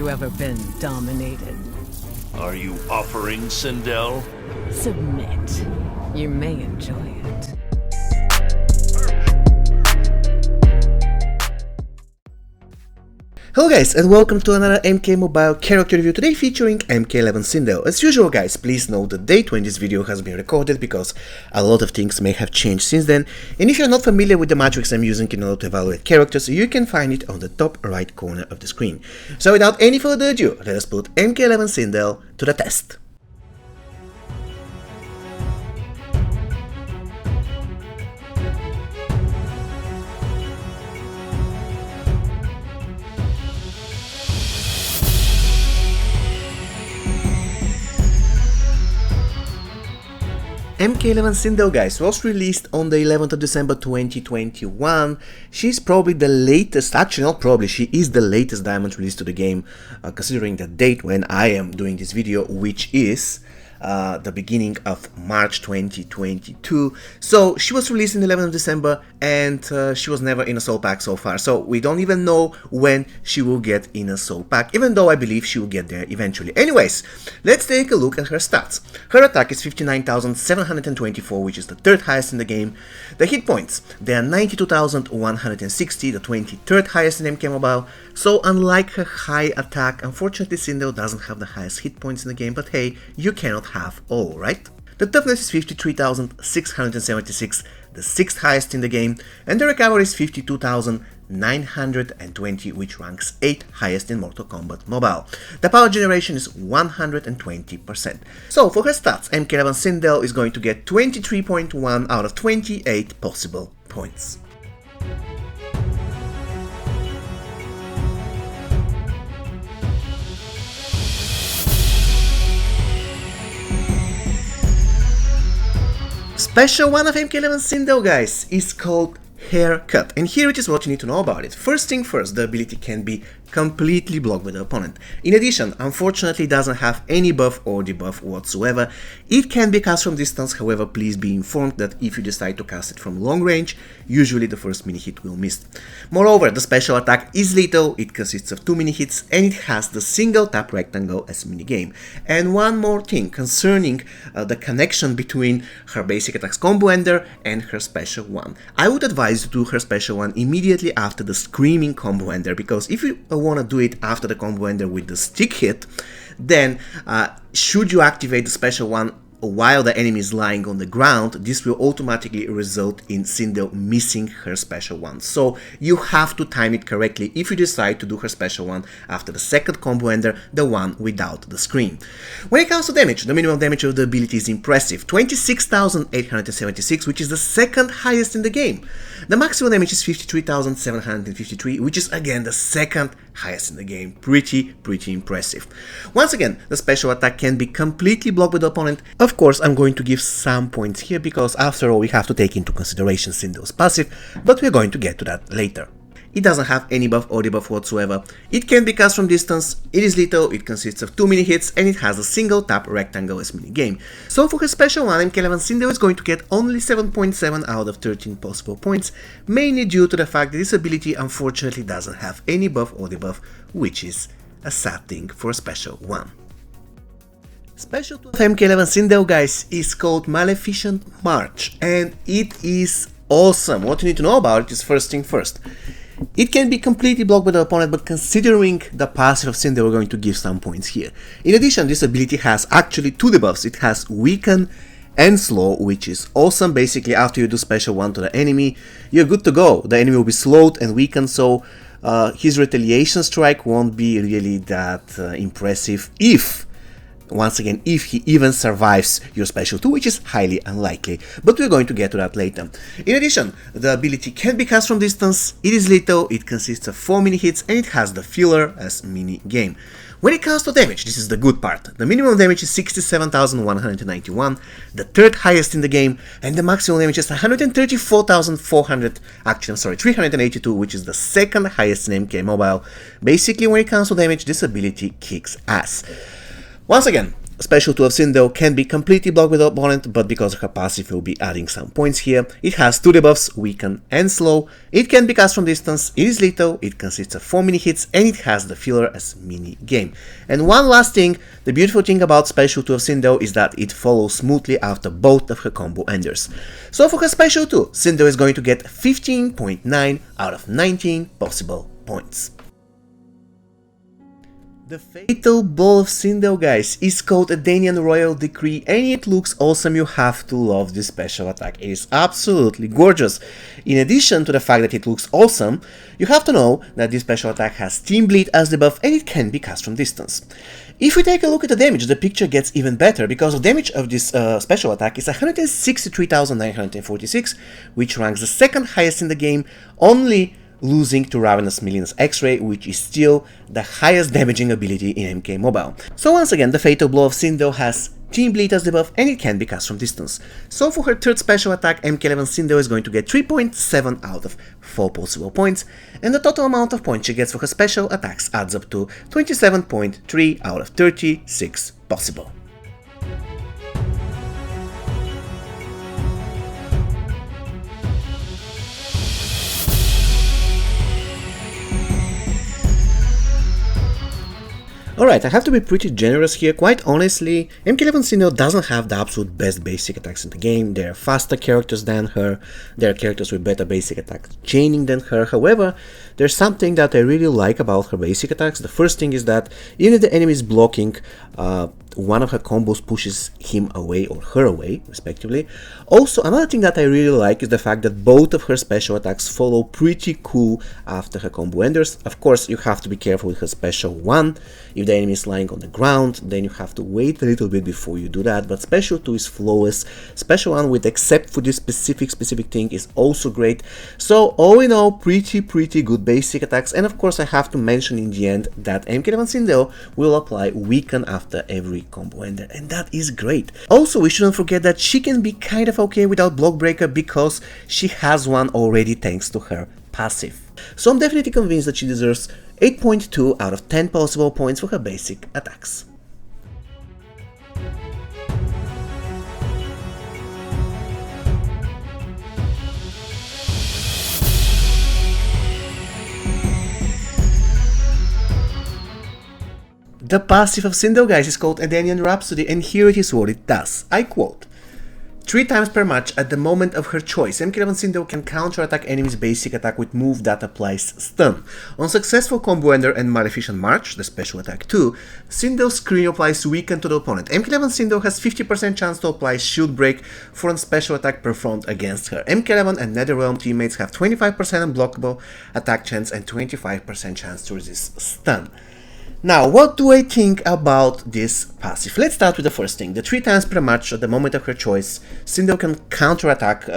you ever been dominated? Are you offering, Sindel? Submit. You may enjoy it. Hello guys, and welcome to another MK Mobile character review, today featuring MK11 Sindel. As usual guys, please note the date when this video has been recorded because a lot of things may have changed since then, and if you're not familiar with the matrix I'm using in order to evaluate characters, you can find it on the top right corner of the screen. So without any further ado, let us put MK11 Sindel to the test. MK11 Sindel guys was released on the 11th of December 2021. She's probably the latest, actually not probably, she is the latest diamond released to the game, considering the date when I am doing this video, which is the beginning of March 2022. So she was released on the 11th of December and she was never in a soul pack so far. So we don't even know when she will get in a soul pack, even though I believe she will get there eventually. Anyways, let's take a look at her stats. Her attack is 59,724, which is the third highest in the game. The hit points, they are 92,160, the 23rd highest in MK Mobile. So unlike her high attack, unfortunately Sindel doesn't have the highest hit points in the game, but hey, you cannot have all, right? The toughness is 53,676, the 6th highest in the game, and the recovery is 52,920, which ranks 8th highest in Mortal Kombat Mobile. The power generation is 120%. So for her stats, MK11 Sindel is going to get 23.1 out of 28 possible points. Special one of MK11 Sindel guys is called Haircut, and here it is what you need to know about it. First thing first, the ability can be completely blocked by the opponent. In addition, unfortunately it doesn't have any buff or debuff whatsoever. It can be cast from distance, however please be informed that if you decide to cast it from long range, usually the first mini hit will miss. Moreover, the special attack is lethal, it consists of 2 mini hits and it has the single tap rectangle as mini game. And one more thing concerning the connection between her basic attacks combo ender and her special one. I would advise you to do her special one immediately after the screaming combo ender, because if you want to do it after the combo ender with the stick hit, then should you activate the special one while the enemy is lying on the ground, this will automatically result in Sindel missing her special one. So you have to time it correctly if you decide to do her special one after the second combo ender, the one without the screen. When it comes to damage, the minimum damage of the ability is impressive, 26,876, which is the second highest in the game. The maximum damage is 53,753, which is again the second highest in the game. Pretty impressive. Once again, the special attack can be completely blocked by the opponent. Of course, I'm going to give some points here because after all we have to take into consideration Sindel's passive, but we're going to get to that later. It doesn't have any buff or debuff whatsoever. It can be cast from distance, it is lethal, it consists of 2 mini hits, and it has a single tap rectangle as mini game. So for her special one, MK11 Sindel is going to get only 7.7 out of 13 possible points, mainly due to the fact that this ability unfortunately doesn't have any buff or debuff, which is a sad thing for a special one. Special 2 of MK11 Sindel guys is called Maleficent March, and it is awesome. What you need to know about it is first thing first. It can be completely blocked by the opponent, but considering the passive of Sindel, we're going to give some points here. In addition, this ability has actually 2 debuffs. It has Weaken and Slow, which is awesome. Basically, after you do special one to the enemy, you're good to go. The enemy will be slowed and weakened, so his retaliation strike won't be really that impressive once again, if he even survives your special 2, which is highly unlikely, but we're going to get to that later. In addition, the ability can be cast from distance, it is lethal, it consists of 4 mini hits, and it has the filler as mini game. When it comes to damage, this is the good part. The minimum damage is 67,191, the 3rd highest in the game, and the maximum damage is 134,400, actually I'm sorry, 382, which is the 2nd highest in MK Mobile. Basically, when it comes to damage, this ability kicks ass. Once again, Special 2 of Sindel can be completely blocked with the opponent, but because her passive will be adding some points here. It has 2 debuffs, Weaken and Slow. It can be cast from distance, it is lethal, it consists of 4 mini hits, and it has the filler as mini game. And one last thing, the beautiful thing about Special 2 of Sindel is that it follows smoothly after both of her combo enders. So for her Special 2, Sindel is going to get 15.9 out of 19 possible points. The Fatal Blow of Sindel, guys, is called a Danian Royal Decree, and it looks awesome. You have to love this special attack. It is absolutely gorgeous. In addition to the fact that it looks awesome, you have to know that this special attack has Team Bleed as debuff, and it can be cast from distance. If we take a look at the damage, the picture gets even better, because the damage of this special attack is 163,946, which ranks the second highest in the game, only losing to Ravenous Million's X-Ray, which is still the highest damaging ability in MK Mobile. So once again, the Fatal Blow of Sindel has Team Bleed as debuff, and it can be cast from distance. So for her third special attack, MK11 Sindel is going to get 3.7 out of 4 possible points, and the total amount of points she gets for her special attacks adds up to 27.3 out of 36 possible. Alright, I have to be pretty generous here. Quite honestly, MK11 Sindel doesn't have the absolute best basic attacks in the game. There are faster characters than her, there are characters with better basic attack chaining than her. However, there's something that I really like about her basic attacks. The first thing is that even if the enemy is blocking, one of her combos pushes him away or her away, respectively. Also, another thing that I really like is the fact that both of her special attacks follow pretty cool after her combo enders. Of course, you have to be careful with her special 1. If the enemy is lying on the ground, then you have to wait a little bit before you do that, but special 2 is flawless. Special 1, with except for this specific thing, is also great. So all in all, pretty good basic attacks. And of course, I have to mention in the end that MK11 Sindel will apply Weaken after every combo ender, and that is great. Also, we shouldn't forget that she can be kind of okay without Block Breaker because she has one already thanks to her passive. So I'm definitely convinced that she deserves 8.2 out of 10 possible points for her basic attacks. The passive of Sindel, guys, is called Edenian Rhapsody, and here it is what it does. I quote, 3 times per match at the moment of her choice, MK11 Sindel can counterattack enemy's basic attack with move that applies stun. On successful combo ender and Maleficent March, the special attack 2, Sindel's screen applies Weaken to the opponent. MK11 Sindel has 50% chance to apply Shield Break for a special attack performed against her. MK11 and Netherrealm teammates have 25% unblockable attack chance and 25% chance to resist stun. Now, what do I think about this passive? Let's start with the first thing. The 3 times per match at the moment of her choice, Sindel can counterattack,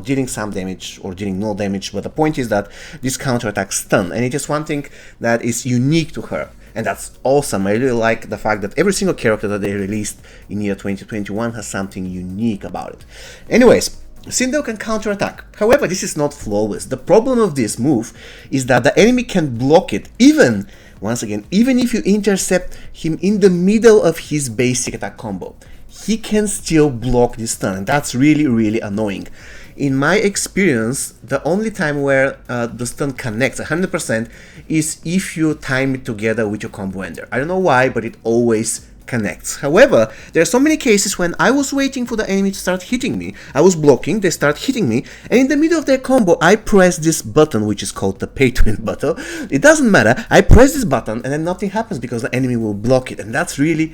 dealing some damage or dealing no damage, but the point is that this counterattack stun, and it is one thing that is unique to her. And that's awesome. I really like the fact that every single character that they released in year 2021 has something unique about it. Anyways, Sindel can counterattack. However, this is not flawless. The problem of this move is that the enemy can block it, even if you intercept him in the middle of his basic attack combo. He can still block this stun, and that's really annoying. In my experience, the only time where the stun connects 100% is if you time it together with your combo ender. I don't know why, but it always connects. However, there are so many cases when I was waiting for the enemy to start hitting me. I was blocking, they start hitting me, and in the middle of their combo, I press this button, which is called the pay to win button. It doesn't matter. I press this button, and then nothing happens because the enemy will block it, and that's really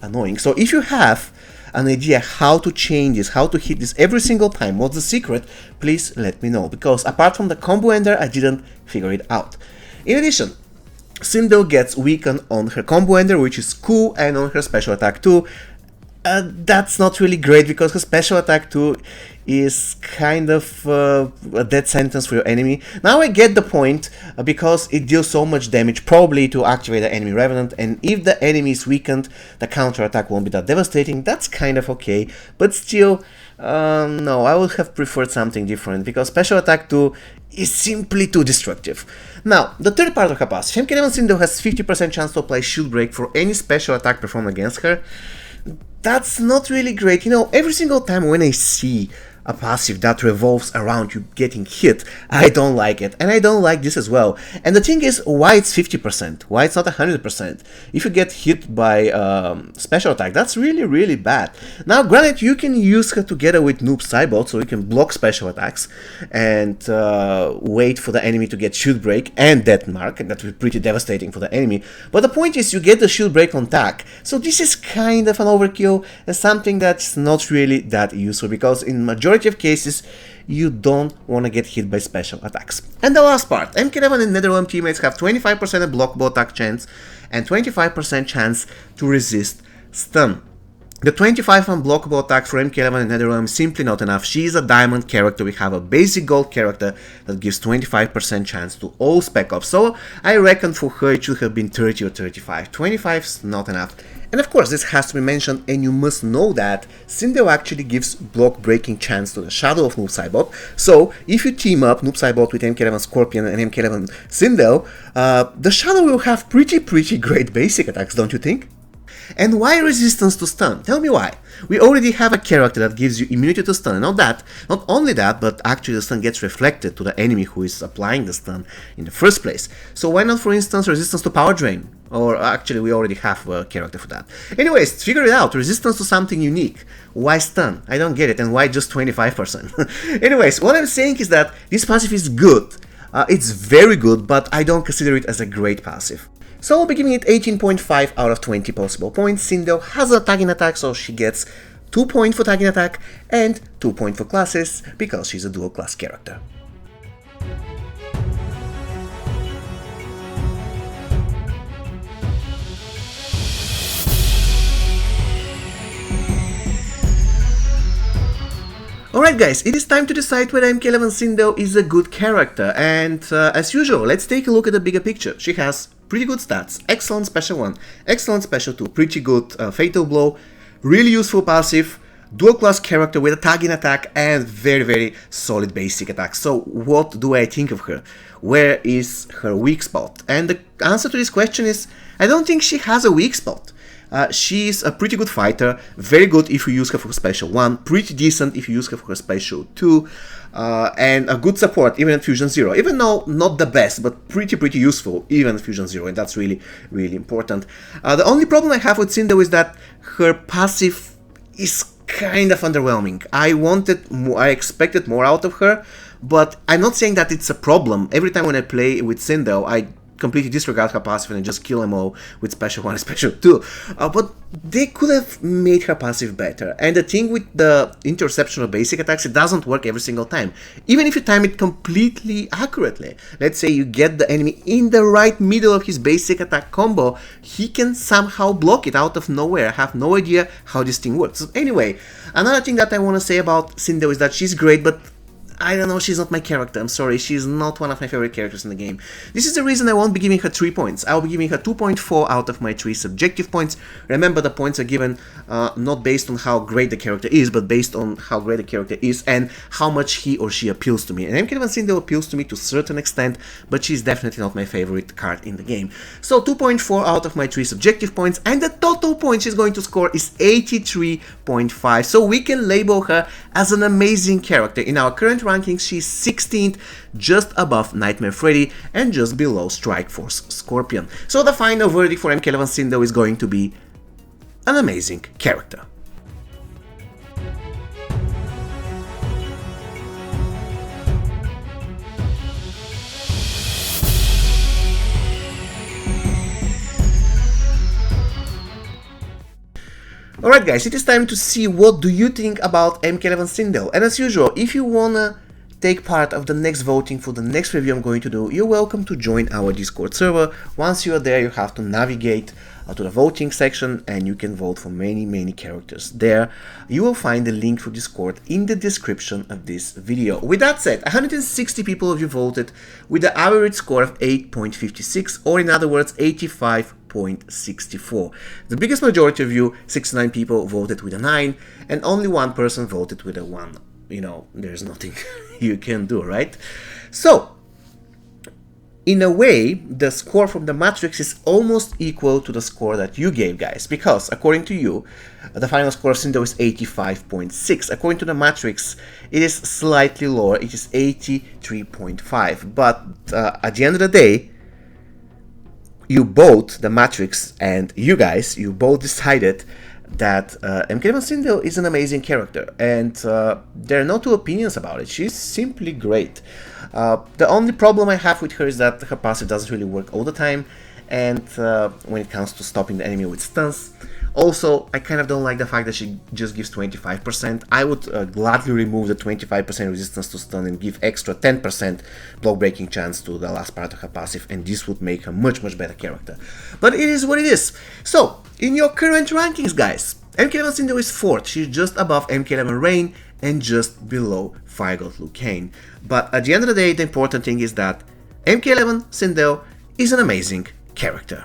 annoying. So if you have an idea how to change this, how to hit this every single time, what's the secret, please let me know, because apart from the combo ender, I didn't figure it out. In addition, Sindel gets Weaken on her combo ender, which is cool, and on her special attack too. That's not really great because her special attack too is kind of a death sentence for your enemy. Now I get the point because it deals so much damage probably to activate the enemy revenant, and if the enemy is weakened the counter attack won't be that devastating. That's kind of okay, but still no, I would have preferred something different because special attack 2 is simply too destructive. Now, the third part of her passive, MK11 Sindel has 50% chance to apply shield break for any special attack performed against her. That's not really great. You know, every single time when I see a passive that revolves around you getting hit, I don't like it, and I don't like this as well. And the thing is, why it's 50%? Why it's not 100%? If you get hit by special attack, that's really bad. Now, granted, you can use her together with Noob Cybot, so you can block special attacks and wait for the enemy to get shield break and death mark, and that will be pretty devastating for the enemy. But the point is, you get the shield break on tack, so this is kind of an overkill and something that's not really that useful because in majority of cases you don't want to get hit by special attacks. And the last part, MK11 and NetherRealm teammates have 25% blockable attack chance and 25% chance to resist stun. The 25 unblockable attack for MK11 and NetherRealm is simply not enough. She is a diamond character, we have a basic gold character that gives 25% chance to all spec ops, so I reckon for her it should have been 30 or 35. 25 is not enough. And of course this has to be mentioned, and you must know that Sindel actually gives block breaking chance to the shadow of Noob Cybot, so if you team up Noob Cybot with MK11 Scorpion and MK11 Sindel, the shadow will have pretty great basic attacks, don't you think? And why resistance to stun? Tell me why. We already have a character that gives you immunity to stun, and not only that, but actually the stun gets reflected to the enemy who is applying the stun in the first place. So why not, for instance, resistance to power drain? Or actually we already have a character for that. Anyways, figure it out, resistance to something unique. Why stun? I don't get it, and why just 25%? Anyways, what I'm saying is that this passive is good. It's very good, but I don't consider it as a great passive. So I'll be giving it 18.5 out of 20 possible points. Sindel has a tagging attack, so she gets 2 points for tagging attack and 2 points for classes because she's a dual class character. Alright guys, it is time to decide whether MK11 Sindel is a good character, and as usual, let's take a look at the bigger picture. She has pretty good stats, excellent special 1, excellent special 2, pretty good fatal blow, really useful passive, dual class character with a tagging attack and very solid basic attack. So what do I think of her? Where is her weak spot? And the answer to this question is, I don't think she has a weak spot. She's a pretty good fighter, very good if you use her for special 1, pretty decent if you use her for special 2, and a good support even at Fusion 0, even though not the best, but pretty useful even at Fusion 0, and that's really important. The only problem I have with Sindel is that her passive is kind of underwhelming. I expected more out of her, but I'm not saying that it's a problem. Every time when I play with Sindel, I completely disregard her passive and just kill them all with special 1 and special 2. But they could have made her passive better. And the thing with the interception of basic attacks, it doesn't work every single time. Even if you time it completely accurately. Let's say you get the enemy in the right middle of his basic attack combo, he can somehow block it out of nowhere. I have no idea how this thing works. So anyway, another thing that I want to say about Sindel is that she's great, but I don't know, she's not my character, I'm sorry, she's not one of my favorite characters in the game. This is the reason I won't be giving her 3 points. I'll be giving her 2.4 out of my 3 subjective points. Remember, the points are given not based on how great the character is, but based on how great the character is and how much he or she appeals to me. And MK11 Sindel appeals to me to a certain extent, but she's definitely not my favorite card in the game. So 2.4 out of my 3 subjective points, and the total points she's going to score is 83.5. So we can label her as an amazing character. In our current rankings, she's 16th, just above Nightmare Freddy and just below Strike Force Scorpion. So the final verdict for MK11 Sindel is going to be an amazing character. Alright guys, it is time to see what do you think about MK11 Sindel. And as usual, if you wanna take part of the next voting for the next review I'm going to do, you're welcome to join our Discord server. Once you are there, you have to navigate to the voting section and you can vote for many characters there. You will find the link to Discord in the description of this video. With that said, 160 people of you voted with the average score of 8.56, or in other words 85.64. The biggest majority of you, 69 people, voted with a 9, and only one person voted with a 1. You know, there's nothing you can do, right? So in a way, the score from the matrix is almost equal to the score that you gave, guys, because according to you, the final score of Sindel is 85.6. According to the matrix, it is slightly lower, it is 83.5. But at the end of the day, you both, the matrix and you guys, you both decided that MK11 Sindel is an amazing character, and there are no two opinions about it. She's simply great. The only problem I have with her is that her passive doesn't really work all the time, and when it comes to stopping the enemy with stuns. Also, I kind of don't like the fact that she just gives 25%. I would gladly remove the 25% resistance to stun and give extra 10% block breaking chance to the last part of her passive, and this would make her much better character. But it is what it is. So, in your current rankings, guys, MK11 Sindel is 4th. She's just above MK11 Rain and just below Fire God Liu Kang. But at the end of the day, the important thing is that MK11 Sindel is an amazing character.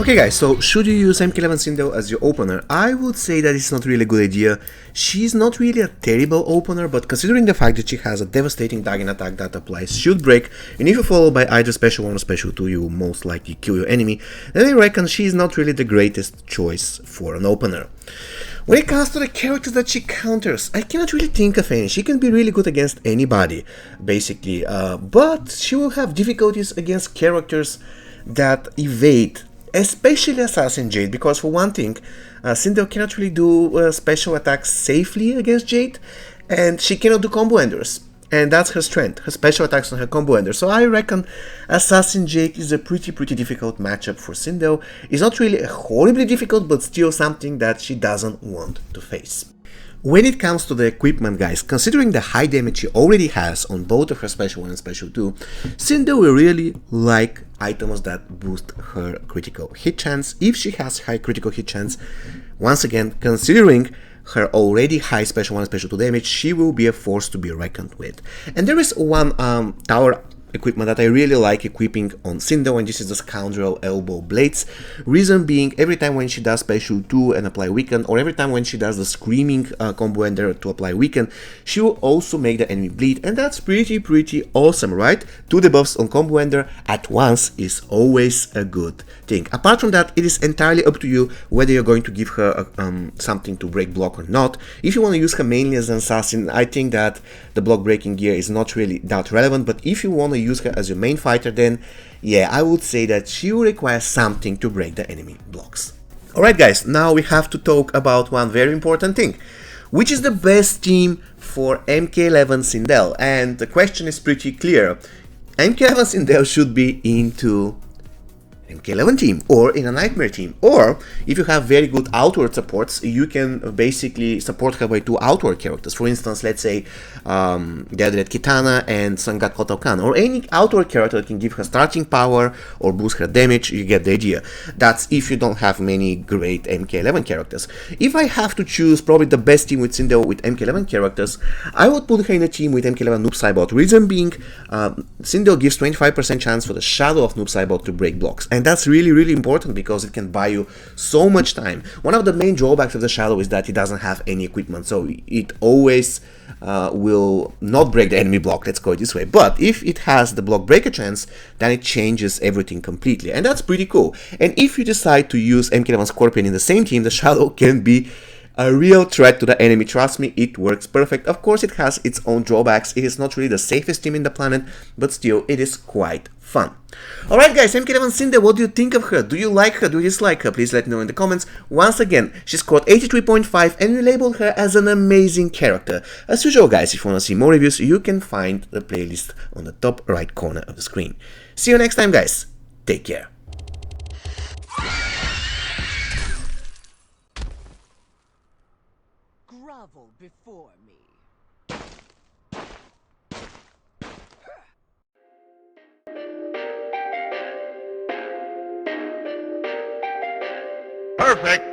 Okay guys, so should you use MK11 Sindel as your opener? I would say that it's not really a good idea. She's not really a terrible opener, but considering the fact that she has a devastating Dagon attack that applies Shield Break, and if you follow by either Special 1 or Special 2, you will most likely kill your enemy, then I reckon she's not really the greatest choice for an opener. When it comes to the characters that she counters, I cannot really think of any. She can be really good against anybody, basically, but she will have difficulties against characters that evade, especially Assassin Jade, because for one thing, Sindel cannot really do special attacks safely against Jade, and she cannot do combo enders, and that's her strength, her special attacks on her combo ender. So I reckon Assassin Jade is a pretty difficult matchup for Sindel. It's not really horribly difficult, but still something that she doesn't want to face. When it comes to the equipment, guys, considering the high damage she already has on both of her Special 1 and Special 2, Sindel will really like items that boost her critical hit chance. If she has high critical hit chance, once again, considering her already high Special 1 and Special 2 damage, she will be a force to be reckoned with. And there is one tower equipment that I really like equipping on Sindel, and this is the Scoundrel Elbow Blades. Reason being, every time when she does Special 2 and apply Weaken, or every time when she does the Screaming combo ender to apply Weaken, she will also make the enemy bleed, and that's pretty awesome, right? 2 debuffs on combo ender at once is always a good thing. Apart from that, it is entirely up to you whether you're going to give her something to break block or not. If you want to use her mainly as an assassin, I think that the block breaking gear is not really that relevant, but if you want to use her as your main fighter, then yeah, I would say that she will require something to break the enemy blocks. Alright guys, now we have to talk about one very important thing. Which is the best team for MK11 Sindel? And the question is pretty clear. MK11 Sindel should be into MK11 team or in a Nightmare team, or if you have very good outward supports, you can basically support her by 2 outward characters. For instance, let's say Dead Red Kitana and Sangat Kotal Khan, or any outward character that can give her starting power or boost her damage. You get the idea. That's if you don't have many great MK11 characters. If I have to choose probably the best team with Sindel with MK11 characters, I would put her in a team with MK11 Noob Saibot. Reason being, Sindel gives 25% chance for the shadow of Noob Saibot to break blocks, and that's really important because it can buy you so much time. One of the main drawbacks of the shadow is that it doesn't have any equipment, so it always will not break the enemy block, let's go this way. But if it has the block breaker chance, then it changes everything completely, and that's pretty cool. And if you decide to use MK11 Scorpion in the same team, the shadow can be a real threat to the enemy. Trust me, it works perfect. Of course, it has its own drawbacks. It is not really the safest team in the planet, but still, it is quite fun. Alright guys, MK11 Sindel, what do you think of her? Do you like her? Do you dislike her? Please let me know in the comments. Once again, she scored 83.5 and we labeled her as an amazing character. As usual guys, if you want to see more reviews, you can find the playlist on the top right corner of the screen. See you next time guys. Take care. Grovel before me. Perfect.